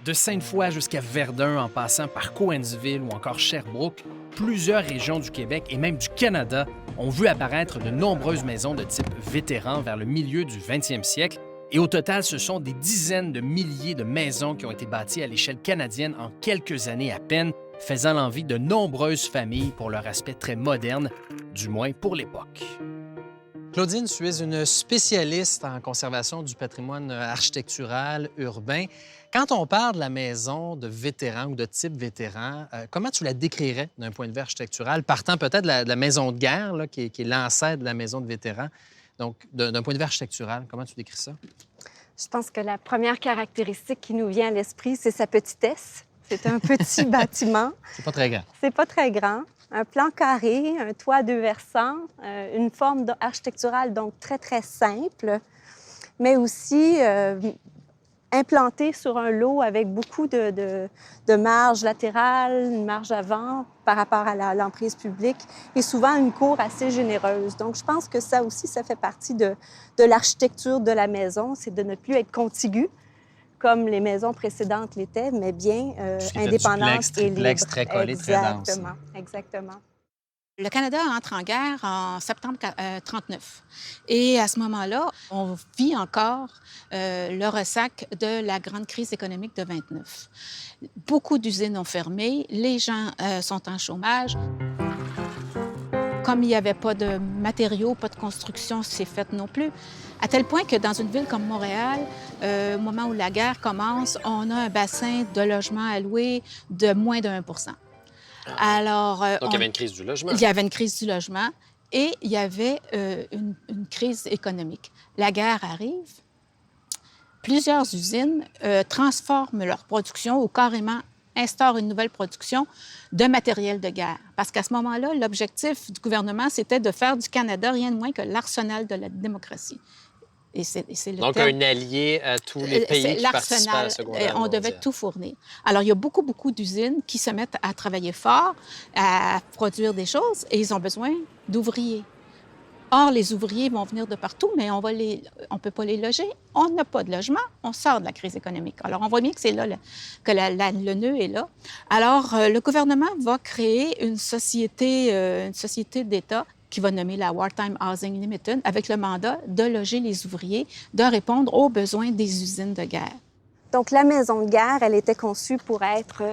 De Sainte-Foy jusqu'à Verdun, en passant par Cowansville ou encore Sherbrooke, plusieurs régions du Québec et même du Canada ont vu apparaître de nombreuses maisons de type vétéran vers le milieu du 20e siècle. Et au total, ce sont des dizaines de milliers de maisons qui ont été bâties à l'échelle canadienne en quelques années à peine, faisant l'envie de nombreuses familles pour leur aspect très moderne, du moins pour l'époque. Claudine, tu es une spécialiste en conservation du patrimoine architectural urbain. Quand on parle de la maison de vétéran ou de type vétéran, comment tu la décrirais d'un point de vue architectural, partant peut-être de la maison de guerre, là, qui est l'ancêtre de la maison de vétéran? Donc, d'un point de vue architectural, comment tu décris ça? Je pense que la première caractéristique qui nous vient à l'esprit, c'est sa petitesse. C'est un petit bâtiment. C'est pas très grand. C'est pas très grand. Un plan carré, un toit à deux versants, une forme architecturale donc très, très simple, mais aussi implanté sur un lot avec beaucoup de marge latérale, une marge avant par rapport à l'emprise publique et souvent une cour assez généreuse. Donc, je pense que ça aussi, ça fait partie de l'architecture de la maison, c'est de ne plus être contigu comme les maisons précédentes l'étaient, mais bien indépendante et libre. Triplex, très collé, très dense. Exactement, exactement. Le Canada entre en guerre en septembre 1939. Et à ce moment-là, on vit encore le ressac de la grande crise économique de 1929. Beaucoup d'usines ont fermé, les gens sont en chômage. Comme il n'y avait pas de matériaux, pas de construction, c'est fait non plus. À tel point que dans une ville comme Montréal, au moment où la guerre commence, on a un bassin de logements alloués de moins de 1 %. Alors, donc, il y avait une crise du logement. Il y avait une crise du logement et il y avait une crise économique. La guerre arrive, plusieurs usines transforment leur production ou carrément instaurent une nouvelle production de matériel de guerre. Parce qu'à ce moment-là, l'objectif du gouvernement, c'était de faire du Canada rien de moins que l'arsenal de la démocratie. Et c'est le donc, terme. un allié à tous les pays qui participaient à la Seconde Guerre mondiale. On devait tout fournir. Alors, il y a beaucoup d'usines qui se mettent à travailler fort, à produire des choses, et ils ont besoin d'ouvriers. Or, les ouvriers vont venir de partout, mais on ne peut pas les loger. On n'a pas de logement, on sort de la crise économique. Alors, on voit bien que c'est là que le nœud est là. Alors, le gouvernement va créer une société d'État qui va nommer la Wartime Housing Limited, avec le mandat de loger les ouvriers, de répondre aux besoins des usines de guerre. Donc, la maison de guerre, elle était conçue pour être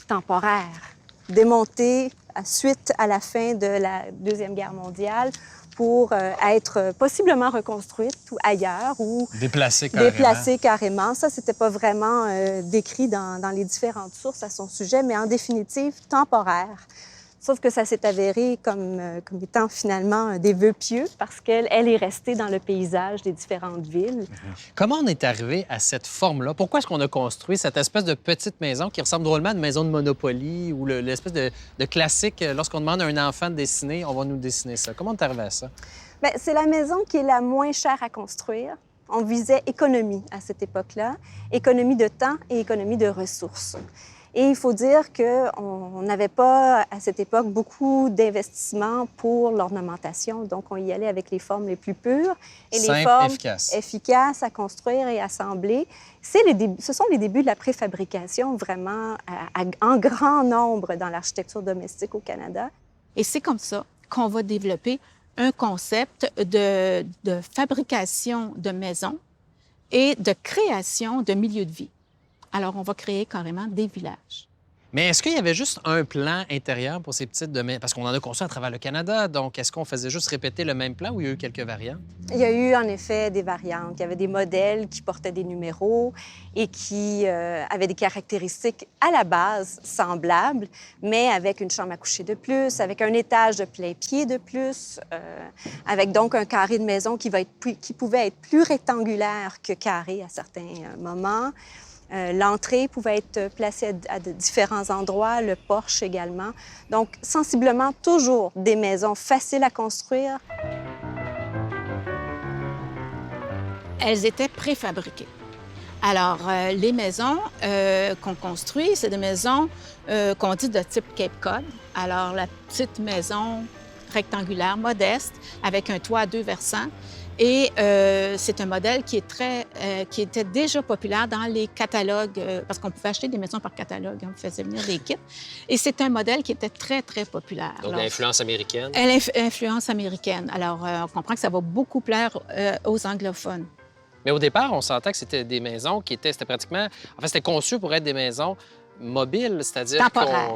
temporaire, démontée suite à la fin de la Deuxième Guerre mondiale pour être possiblement reconstruite ou ailleurs ou déplacée carrément. Ça, c'était pas vraiment décrit dans les différentes sources à son sujet, mais en définitive, temporaire. Sauf que ça s'est avéré comme étant finalement des vœux pieux parce qu'elle est restée dans le paysage des différentes villes. Comment on est arrivé à cette forme-là? Pourquoi est-ce qu'on a construit cette espèce de petite maison qui ressemble drôlement à une maison de Monopoly ou l'espèce de classique, lorsqu'on demande à un enfant de dessiner, on va nous dessiner ça. Comment on est arrivé à ça? Bien, c'est la maison qui est la moins chère à construire. On visait économie à cette époque-là, économie de temps et économie de ressources. Et il faut dire qu'on n'avait pas, à cette époque, beaucoup d'investissements pour l'ornementation. Donc, on y allait avec les formes les plus pures et simple, les formes efficace. efficaces à construire et assembler. Ce sont les débuts de la préfabrication, vraiment, en grand nombre dans l'architecture domestique au Canada. Et c'est comme ça qu'on va développer un concept de fabrication de maisons et de création de milieux de vie. Alors, on va créer carrément des villages. Mais est-ce qu'il y avait juste un plan intérieur pour ces petites domaines? Parce qu'on en a construit à travers le Canada, donc est-ce qu'on faisait juste répéter le même plan ou il y a eu quelques variantes? Il y a eu, en effet, des variantes. Il y avait des modèles qui portaient des numéros et qui avaient des caractéristiques à la base semblables, mais avec une chambre à coucher de plus, avec un étage de plein pied de plus, avec donc un carré de maison qui pouvait être plus rectangulaire que carré à certains moments. L'entrée pouvait être placée à différents endroits, le porche également. Donc, sensiblement, toujours des maisons faciles à construire. Elles étaient préfabriquées. Alors, les maisons qu'on construit, c'est des maisons qu'on dit de type Cape Cod. Alors, la petite maison rectangulaire, modeste, avec un toit à deux versants Et c'est un modèle qui était déjà populaire dans les catalogues, parce qu'on pouvait acheter des maisons par catalogue, on faisait venir des kits. Et c'est un modèle qui était très, très populaire. Donc, Alors, l'influence américaine. Influence américaine. Alors, on comprend que ça va beaucoup plaire aux anglophones. Mais au départ, on sentait que c'était des maisons c'était pratiquement... En fait, c'était conçu pour être des maisons mobiles, c'est-à-dire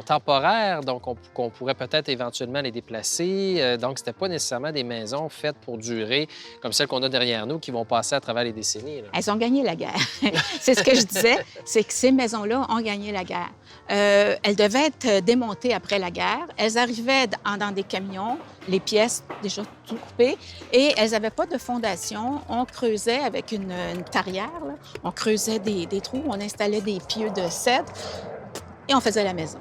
temporaires, donc qu'on pourrait peut-être éventuellement les déplacer. Donc, c'était pas nécessairement des maisons faites pour durer, comme celles qu'on a derrière nous, qui vont passer à travers les décennies. Là. Elles ont gagné la guerre. C'est ce que je disais, c'est que ces maisons-là ont gagné la guerre. Elles devaient être démontées après la guerre. Elles arrivaient dans des camions, les pièces déjà tout coupées, et elles n'avaient pas de fondation. On creusait avec une tarière, là. On creusait des trous, on installait des pieux de cèdre et on faisait la maison.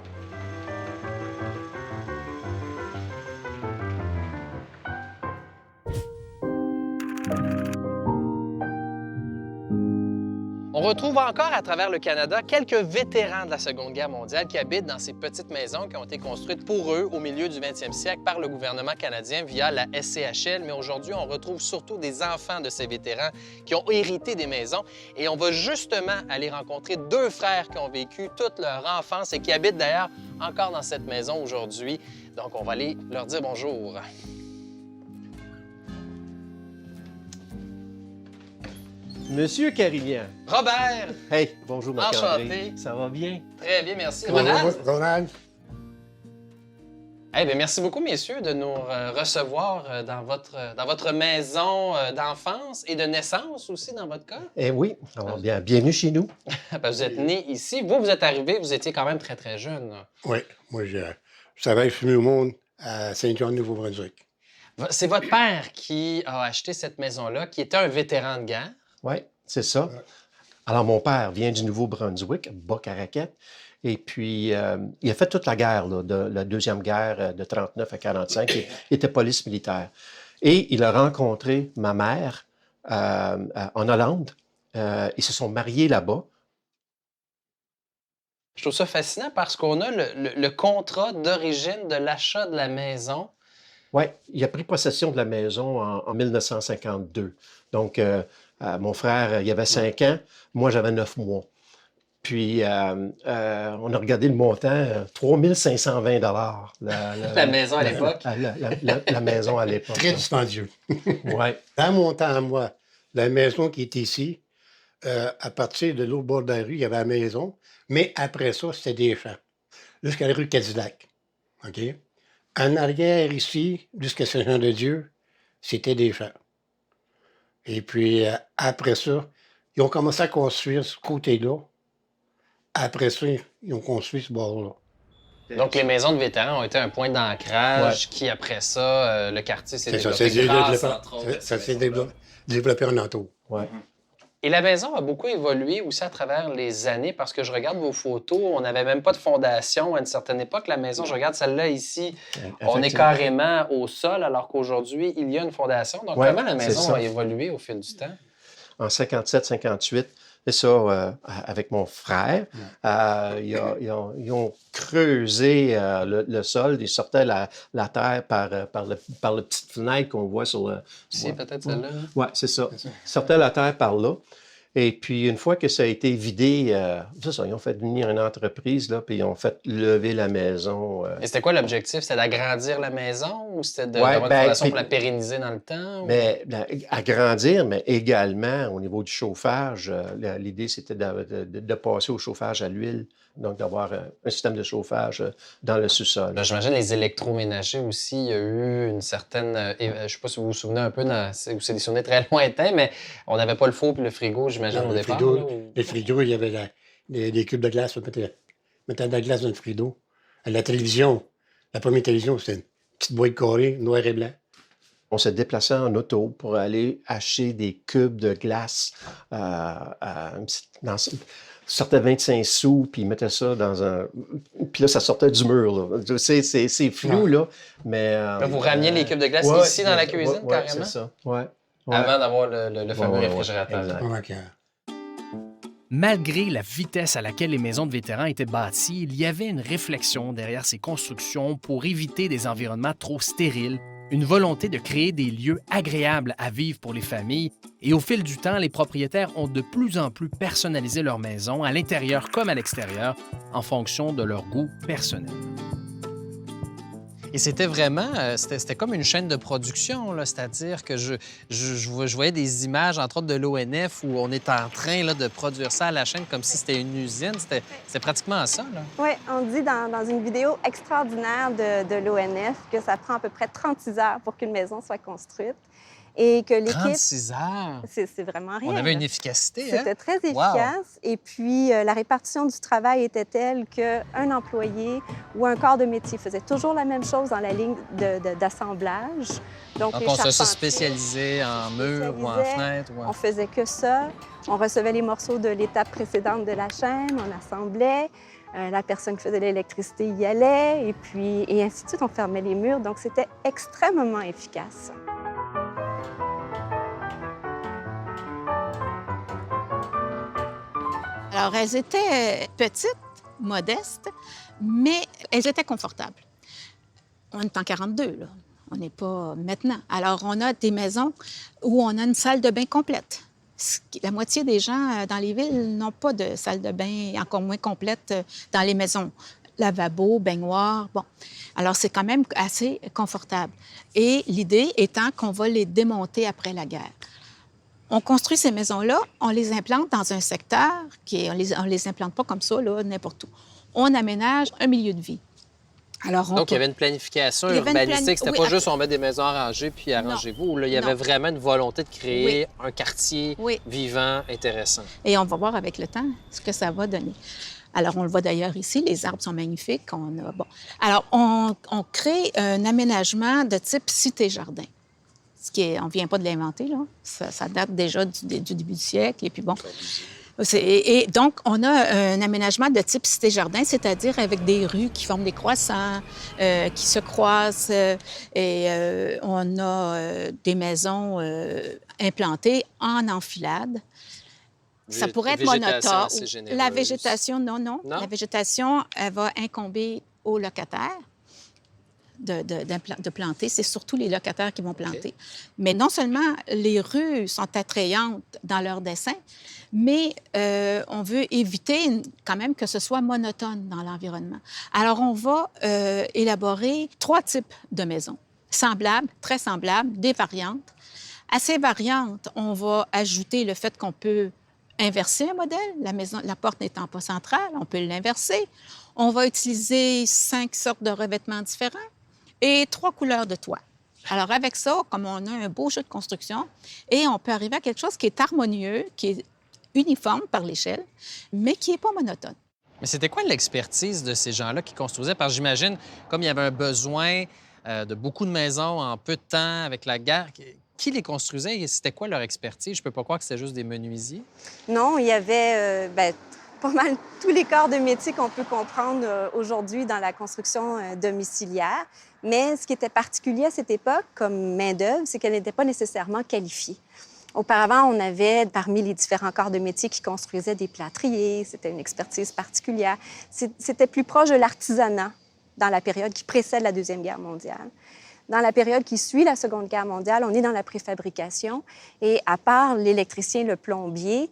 On retrouve encore à travers le Canada quelques vétérans de la Seconde Guerre mondiale qui habitent dans ces petites maisons qui ont été construites pour eux au milieu du 20e siècle par le gouvernement canadien via la SCHL. Mais aujourd'hui, on retrouve surtout des enfants de ces vétérans qui ont hérité des maisons. Et on va justement aller rencontrer deux frères qui ont vécu toute leur enfance et qui habitent d'ailleurs encore dans cette maison aujourd'hui. Donc, on va aller leur dire bonjour. Monsieur Carignan. Robert! Hey, bonjour, Marc-André. Enchanté. Ça va bien? Très bien, merci. Bonjour, Ronald? Ronald. Eh bien, merci beaucoup, messieurs, de nous recevoir dans votre maison d'enfance et de naissance aussi, dans votre cas. Eh oui, alors bienvenue chez nous. Vous êtes né ici. Vous êtes arrivé, vous étiez quand même très, très jeune. Oui, moi, je savais que je suis venu au monde à Saint-John, Nouveau-Brunswick. C'est votre père qui a acheté cette maison-là, qui était un vétéran de guerre. Oui, c'est ça. Alors, mon père vient du Nouveau-Brunswick, Bas-Caraquet, et puis il a fait toute la guerre, là, de la Deuxième Guerre de 39 à 45. Il était police militaire. Et il a rencontré ma mère en Hollande. Ils se sont mariés là-bas. Je trouve ça fascinant parce qu'on a le contrat d'origine de l'achat de la maison. Oui, il a pris possession de la maison en 1952. Donc, mon frère, il avait 5 ans, moi, j'avais 9 mois. Puis, on a regardé le montant, 3 520 La maison à l'époque. La maison à l'époque. Très dispendieux. Oui. Dans mon temps à moi, la maison qui est ici, à partir de l'autre bord de la rue, il y avait la maison, mais après ça, c'était des champs, jusqu'à la rue Cadillac. OK? En arrière, ici, jusqu'à Saint-Jean-de-Dieu, c'était des champs. Et puis, après ça, ils ont commencé à construire ce côté-là. Après ça, ils ont construit ce bord-là. Donc, les maisons de vétérans ont été un point d'ancrage qui, après ça, le quartier s'est développé Ça s'est développé en entour. Ouais. Et la maison a beaucoup évolué aussi à travers les années parce que je regarde vos photos, on n'avait même pas de fondation à une certaine époque. La maison, je regarde celle-là ici, on est carrément au sol alors qu'aujourd'hui, il y a une fondation. Donc, comment la maison a évolué au fil du temps? En 57-58, c'est ça, avec mon frère, ils ont creusé le sol, ils sortaient la terre par la petite fenêtre qu'on voit sur le... Ici, peut-être celle-là? Oui, c'est ça. Ils sortaient la terre par là. Et puis, une fois que ça a été vidé, c'est ça, ils ont fait venir une entreprise, là, puis ils ont fait lever la maison. Et c'était quoi l'objectif? C'était d'agrandir la maison ou c'était d'avoir une fondation pour la pérenniser dans le temps? Ou... Mais agrandir, mais également, au niveau du chauffage, l'idée, c'était de passer au chauffage à l'huile, donc d'avoir un système de chauffage dans le sous-sol. Là, j'imagine les électroménagers aussi, il y a eu une certaine... je ne sais pas si vous vous souvenez un peu, ou c'est des souvenirs très lointains, mais on n'avait pas le four puis le frigo, j'imagine, au départ. Le frigo, il y avait des cubes de glace. On mettait de la glace dans le frigo. La télévision, la première télévision, c'était une petite boîte carrée, noir et blanc. On se déplaçait en auto pour aller acheter des cubes de glace sortait 25 sous, puis ils mettaient ça dans un... Puis là, ça sortait du mur, là. C'est flou, là, mais... Là, vous rameniez les cubes de glace ici dans la cuisine, carrément? c'est ça, ouais. Avant d'avoir le fameux réfrigérateur. Malgré la vitesse à laquelle les maisons de vétérans étaient bâties, il y avait une réflexion derrière ces constructions pour éviter des environnements trop stériles Une volonté de créer des lieux agréables à vivre pour les familles et au fil du temps, les propriétaires ont de plus en plus personnalisé leur maison, à l'intérieur comme à l'extérieur, en fonction de leur goût personnel. Et c'était vraiment, c'était comme une chaîne de production, là, c'est-à-dire que je voyais des images, entre autres de l'ONF, où on est en train là, de produire ça à la chaîne comme si c'était une usine. C'était pratiquement ça, là. Oui, on dit dans une vidéo extraordinaire de l'ONF que ça prend à peu près 36 heures pour qu'une maison soit construite et que l'équipe... 36 heures! C'est vraiment rien. On avait là. une efficacité, hein? C'était très efficace. Et puis, la répartition du travail était telle qu'un employé ou un corps de métier faisait toujours la même chose dans la ligne d'assemblage. Donc, les on se charpentiers spécialisait en murs ou en fenêtres. Ou en... On faisait que ça. On recevait les morceaux de l'étape précédente de la chaîne, on assemblait. La personne qui faisait l'électricité y allait. Et ainsi de suite, on fermait les murs. Donc, c'était extrêmement efficace. Alors, elles étaient petites, modestes, mais elles étaient confortables. On est en 42, là. On n'est pas maintenant. Alors, on a des maisons où on a une salle de bain complète. La moitié des gens dans les villes n'ont pas de salle de bain, encore moins complète dans les maisons. Lavabo, baignoire, bon. Alors, c'est quand même assez confortable. Et l'idée étant qu'on va les démonter après la guerre. On construit ces maisons-là, on les implante dans un secteur on les implante pas comme ça, là, n'importe où. On aménage un milieu de vie. Alors, Donc, il y avait une planification urbanistique. C'était pas juste on met des maisons arrangées puis arrangez-vous. Là, il y avait vraiment une volonté de créer un quartier vivant, intéressant. Et on va voir avec le temps ce que ça va donner. Alors, on le voit d'ailleurs ici, les arbres sont magnifiques. Alors, on crée un aménagement de type cité-jardin. On ne vient pas de l'inventer, là. Ça date déjà du début du siècle. Et puis bon. Et donc, on a un aménagement de type cité-jardin, c'est-à-dire avec des rues qui forment des croissants, qui se croisent. On a des maisons implantées en enfilade. Ça pourrait être monotone. La végétation, non. La végétation, elle va incomber aux locataires. De planter. C'est surtout les locataires qui vont planter. Okay. Mais non seulement les rues sont attrayantes dans leur dessin, mais on veut éviter quand même que ce soit monotone dans l'environnement. Alors, on va élaborer 3 types de maisons. Semblables, très semblables, des variantes. À ces variantes, on va ajouter le fait qu'on peut inverser un modèle. La porte n'étant pas centrale, on peut l'inverser. On va utiliser 5 sortes de revêtements différents et 3 couleurs de toit. Alors, avec ça, comme on a un beau jeu de construction, et on peut arriver à quelque chose qui est harmonieux, qui est uniforme par l'échelle, mais qui n'est pas monotone. Mais c'était quoi l'expertise de ces gens-là qui construisaient? Parce que j'imagine, comme il y avait un besoin de beaucoup de maisons en peu de temps avec la guerre, qui les construisait et c'était quoi leur expertise? Je peux pas croire que c'était juste des menuisiers. Non, il y avait pas mal tous les corps de métier qu'on peut comprendre aujourd'hui dans la construction domiciliaire. Mais ce qui était particulier à cette époque, comme main-d'œuvre, c'est qu'elle n'était pas nécessairement qualifiée. Auparavant, on avait, parmi les différents corps de métier qui construisaient des plâtriers, c'était une expertise particulière. C'était plus proche de l'artisanat dans la période qui précède la Deuxième Guerre mondiale. Dans la période qui suit la Seconde Guerre mondiale, on est dans la préfabrication et à part l'électricien, le plombier,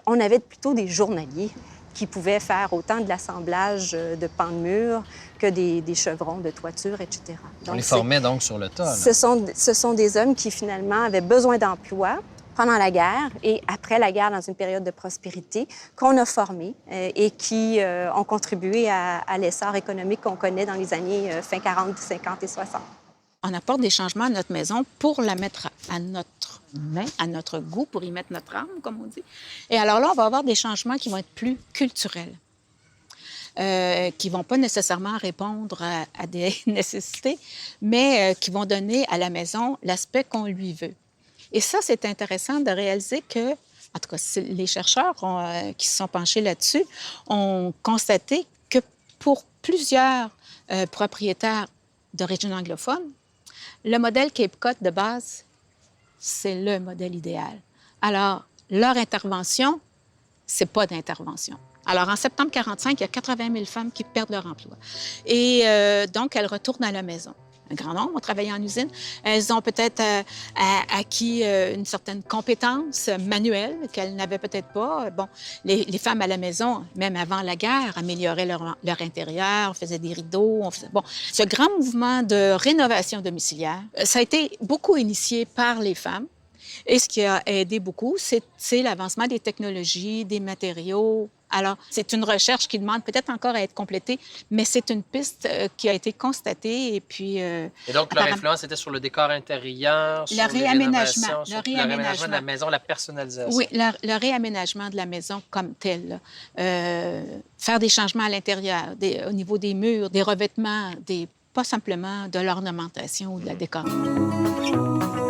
on avait plutôt des journaliers qui pouvaient faire autant de l'assemblage de pans de mur que des chevrons de toiture, etc. Donc, on les formait donc sur le tas. Ce sont des hommes qui, finalement, avaient besoin d'emploi pendant la guerre et après la guerre, dans une période de prospérité, qu'on a formés et qui ont contribué à l'essor économique qu'on connaît dans les années fin 40, 50 et 60. On apporte des changements à notre maison pour la mettre à notre main, à notre goût, pour y mettre notre âme, comme on dit. Et alors là, on va avoir des changements qui vont être plus culturels, qui ne vont pas nécessairement répondre à des nécessités, mais qui vont donner à la maison l'aspect qu'on lui veut. Et ça, c'est intéressant de réaliser que, en tout cas, les chercheurs qui se sont penchés là-dessus ont constaté que pour plusieurs propriétaires d'origine anglophone, le modèle Cape Cod de base, c'est le modèle idéal. Alors, leur intervention, c'est pas d'intervention. Alors, en septembre 1945, il y a 80 000 femmes qui perdent leur emploi. Et donc, elles retournent à la maison. un grand nombre ont travaillé en usine. Elles ont peut-être acquis une certaine compétence manuelle qu'elles n'avaient peut-être pas. Bon, les femmes à la maison, même avant la guerre, amélioraient leur intérieur, faisaient des rideaux. Bon, ce grand mouvement de rénovation domiciliaire, ça a été beaucoup initié par les femmes. Et ce qui a aidé beaucoup, c'est l'avancement des technologies, des matériaux. Alors, c'est une recherche qui demande peut-être encore à être complétée, mais c'est une piste qui a été constatée et puis... Et donc, leur influence était sur le décor intérieur, sur le réaménagement, le réaménagement de la maison, la personnalisation. Oui, le réaménagement de la maison comme tel. Faire des changements à l'intérieur, au niveau des murs, des revêtements, pas simplement de l'ornementation ou de la décoration.